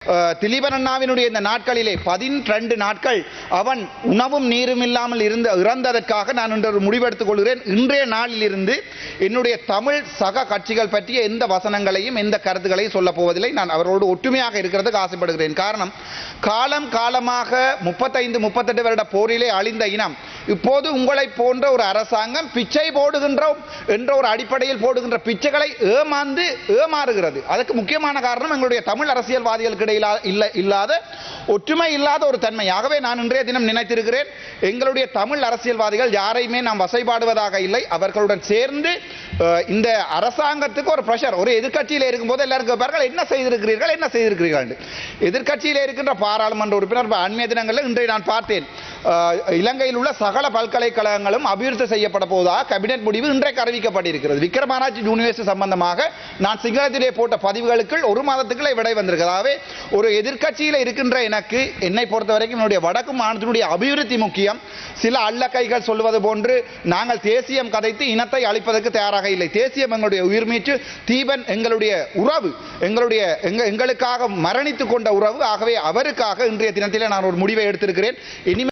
திலீபன் அண்ணாவினுடைய இந்த நாட்களிலே 12 நாட்கள் அவன் உணவும் நீரும் இல்லாமல் இறந்ததற்காக நான் இன்று ஒரு முடிவெடுத்துக் கொள்கிறேன். இன்றைய நாளிலிருந்து என்னுடைய தமிழ் சக கட்சிகள் பற்றிய எந்த வசனங்களையும் எந்த கருத்துக்களையும் சொல்ல போவதில்லை. நான் அவரோடு ஒற்றுமையாக இருக்கிறதுக்கு ஆசைப்படுகிறேன். காரணம், காலமாக 35-38 வருட போரிலே அழிந்த இனம் இப்போது உங்களை போன்ற ஒரு அரசாங்கம் பிச்சை போடுகின்றோம் என்ற ஒரு அடிப்படையில் போடுகின்ற பிச்சைகளை ஏமாறுகிறது. அதுக்கு முக்கியமான காரணம் எங்களுடைய தமிழ் அரசியல்வாதிகளுக்கு இல்லாத ஒற்றுமை இல்லாத ஒரு தன்மை. ஆகவே நான் இன்றைய தினம் நினைத்திருக்கிறேன், எங்களுடைய தமிழ் அரசியல்வாதிகள் யாரையுமே நாம் வசைபாடுவதாக இல்லை. அவர்களுடன் சேர்ந்து இந்த அரசாங்கத்துக்கு ஒரு பிரஷர், ஒரு எதிர்கட்சியில் இருக்கும்போது எல்லாரும் கேட்பார்கள், என்ன செய்திருக்கிறீர்கள். எதிர்கட்சியில் இருக்கின்ற பாராளுமன்ற உறுப்பினர் அண்மைய தினங்களில் இன்றைய நான் பார்த்தேன், இலங்கையில் உள்ள சகல பல்கலைக்கழகங்களும் அபிவிருத்தி செய்யப்பட போவதாக கேபினெட் முடிவு இன்றைக்கு அறிவிக்கப்பட்டிருக்கிறது. விக்ரமாராய்ச்சி யூனிவர்சிட்டி சம்பந்தமாக நான் சிங்களத்திலே போட்ட பதிவுகளுக்கு ஒரு மாதத்துக்குள்ளே விடை வந்திருக்கிறதாவே ஒரு எதிர்கட்சியில் இருக்கின்ற என்னை பொறுத்தவரைக்கும் என்னுடைய வடக்கு மாநிலத்தினுடைய அபிவிருத்தி முக்கியம். சில அள்ளக்கைகள் சொல்வது போன்று நாங்கள் தேசியம் கதைத்து இனத்தை அழிப்பதற்கு தயாராக இல்லை. தேசியம் எங்களுடைய உயிர்மீச்சு, தீபன் எங்களுடைய உறவு, எங்களுக்காக மரணித்துக் கொண்ட உறவு. ஆகவே அவருக்காக இன்றைய தினத்திலே நான் ஒரு முடிவை எடுத்திருக்கிறேன்.